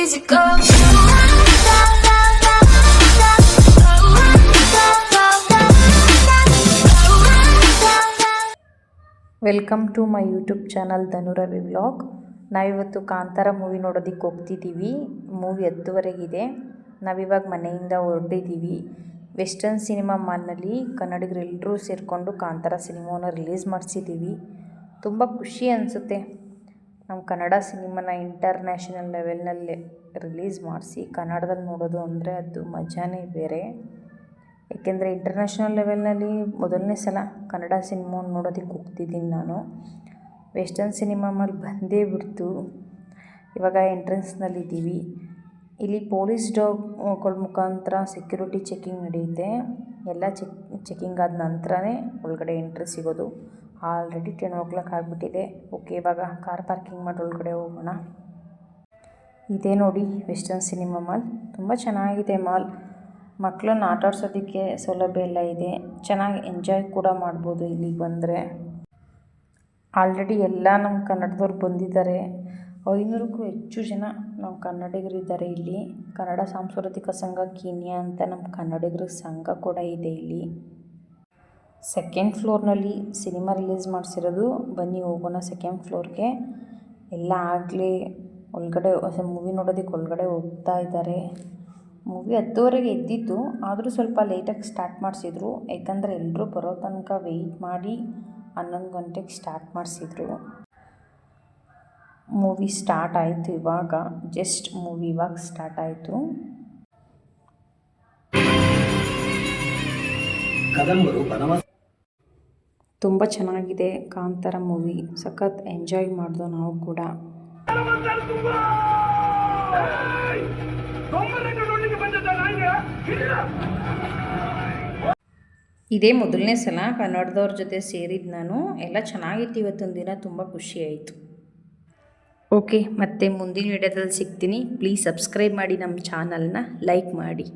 physical. Welcome to my YouTube channel Dhanuravi vlog. ನಾವಿವತ್ತು Kantara movie ನೋಡೋದಕ್ಕೆ ಹೋಗ್ತಿದ್ದೀವಿ. Movie 10:30 ನಾವಿವಾಗ ಮನೆಯಿಂದ ಹೊರಟಿದ್ದೀವಿ. ವೆಸ್ಟರ್ನ್ ಸಿನಿಮಾ ಮಾಲ್ನಲ್ಲಿ ಕನ್ನಡಿಗರೆಲ್ಲರೂ ಸೇರಿಕೊಂಡು ಕಾಂತಾರ ಸಿನಿಮಾವನ್ನು ರಿಲೀಸ್ ಮಾಡಿಸಿದ್ದೀವಿ. ತುಂಬ ಖುಷಿ ಅನಿಸುತ್ತೆ ನಮ್ಮ ಕನ್ನಡ ಸಿನಿಮಾನ ಇಂಟರ್ನ್ಯಾಷನಲ್ ಲೆವೆಲ್ನಲ್ಲಿ ರಿಲೀಸ್ ಮಾಡಿಸಿ ಕನ್ನಡದಲ್ಲಿ ನೋಡೋದು ಅಂದರೆ ಅದು ಮಜಾನೇ ಬೇರೆ. ಏಕೆಂದರೆ ಇಂಟರ್ನ್ಯಾಷನಲ್ ಲೆವೆಲ್ನಲ್ಲಿ ಮೊದಲನೇ ಸಲ ಕನ್ನಡ ಸಿನಿಮಾವನ್ನು ನೋಡೋದಕ್ಕೆ ಹೋಗ್ತಿದ್ದೀನಿ ನಾನು. ವೆಸ್ಟರ್ನ್ ಸಿನಿಮಾ ಮಾಲ್ ಬಂದೇ ಬಿಡ್ತು. ಇವಾಗ ಎಂಟ್ರೆನ್ಸ್ನಲ್ಲಿದ್ದೀವಿ. ಇಲ್ಲಿ ಪೊಲೀಸ್ ಡಾಗ್ಗಳ ಮುಖಾಂತರ ಸೆಕ್ಯೂರಿಟಿ ಚೆಕಿಂಗ್ ನಡೆಯುತ್ತೆ. ಎಲ್ಲ ಚೆಕಿಂಗ್ ಆದ ನಂತರನೇ ಒಳಗಡೆ ಎಂಟ್ರಿ ಸಿಗೋದು. ಆಲ್ರೆಡಿ 10 o'clock ಆಗಿಬಿಟ್ಟಿದೆ. ಓಕೆ, ಇವಾಗ ಕಾರ್ ಪಾರ್ಕಿಂಗ್ ಮಾಡಿ ಒಳಗಡೆ ಹೋಗೋಣ. ಇದೇ ನೋಡಿ ವೆಸ್ಟರ್ನ್ ಸಿನಿಮಾ ಮಾಲ್. ತುಂಬ ಚೆನ್ನಾಗಿದೆ ಮಾಲ್. ಮಕ್ಕಳನ್ನ ಆಟ ಆಡ್ಸೋದಕ್ಕೆ ಸೌಲಭ್ಯ ಎಲ್ಲ ಇದೆ. ಚೆನ್ನಾಗಿ ಎಂಜಾಯ್ ಕೂಡ ಮಾಡ್ಬೋದು ಇಲ್ಲಿಗೆ ಬಂದರೆ. ಆಲ್ರೆಡಿ ಎಲ್ಲ ನಮ್ಮ ಕನ್ನಡದವ್ರು ಬಂದಿದ್ದಾರೆ. 500ಕ್ಕೂ ಹೆಚ್ಚು ಜನ ನಮ್ಮ ಕನ್ನಡಿಗರಿದ್ದಾರೆ ಇಲ್ಲಿ. ಕನ್ನಡ ಸಾಂಸ್ಕೃತಿಕ ಸಂಘ ಕೀನ್ಯಾ ಅಂತ ನಮ್ಮ ಕನ್ನಡಿಗರ ಸಂಘ ಕೂಡ ಇದೆ ಇಲ್ಲಿ. ಸೆಕೆಂಡ್ ಫ್ಲೋರ್ನಲ್ಲಿ ಸಿನಿಮಾ ರಿಲೀಸ್ ಮಾಡಿಸಿರೋದು. ಬನ್ನಿ ಹೋಗೋಣ ಸೆಕೆಂಡ್ ಫ್ಲೋರ್ಗೆ. ಎಲ್ಲ ಆಗಲೇ ಒಳಗಡೆ ಮೂವಿ ನೋಡೋದಕ್ಕೆ ಒಳಗಡೆ ಹೋಗ್ತಾ ಇದ್ದಾರೆ. ಮೂವಿ 10:30 ಇದ್ದಿತ್ತು, ಆದರೂ ಸ್ವಲ್ಪ ಲೇಟಾಗಿ ಸ್ಟಾರ್ಟ್ ಮಾಡಿಸಿದ್ರು. ಯಾಕಂದರೆ ಎಲ್ಲರೂ ಬರೋ ತನಕ ವೆಯ್ಟ್ ಮಾಡಿ 11 ಗಂಟೆಗೆ ಸ್ಟಾರ್ಟ್ ಮಾಡಿಸಿದ್ರು. ಮೂವಿ ಸ್ಟಾರ್ಟ್ ಆಯಿತು ಇವಾಗ. ಜಸ್ಟ್ ಮೂವಿ ಇವಾಗ ಸ್ಟಾರ್ಟ್ ಆಯಿತು. ತುಂಬ ಚೆನ್ನಾಗಿದೆ ಕಾಂತಾರ ಮೂವಿ. ಸಖತ್ ಎಂಜಾಯ್ ಮಾಡಿದೋ ನಾವು ಕೂಡ. ಇದೇ ಮೊದಲನೇ ಸಲ ಕನ್ನಡದವ್ರ ಜೊತೆ ಸೇರಿದ್ದು ನಾನು. ಎಲ್ಲ ಚೆನ್ನಾಗಿತ್ತು. ಇವತ್ತೊಂದು ದಿನ ತುಂಬ ಖುಷಿ ಆಯಿತು. ಓಕೆ, ಮತ್ತೆ ಮುಂದಿನ ವಿಡಿಯೋದಲ್ಲಿ ಸಿಗ್ತೀನಿ. ಪ್ಲೀಸ್ ಸಬ್ಸ್ಕ್ರೈಬ್ ಮಾಡಿ, ನಮ್ಮ ಚಾನಲ್ನ ಲೈಕ್ ಮಾಡಿ.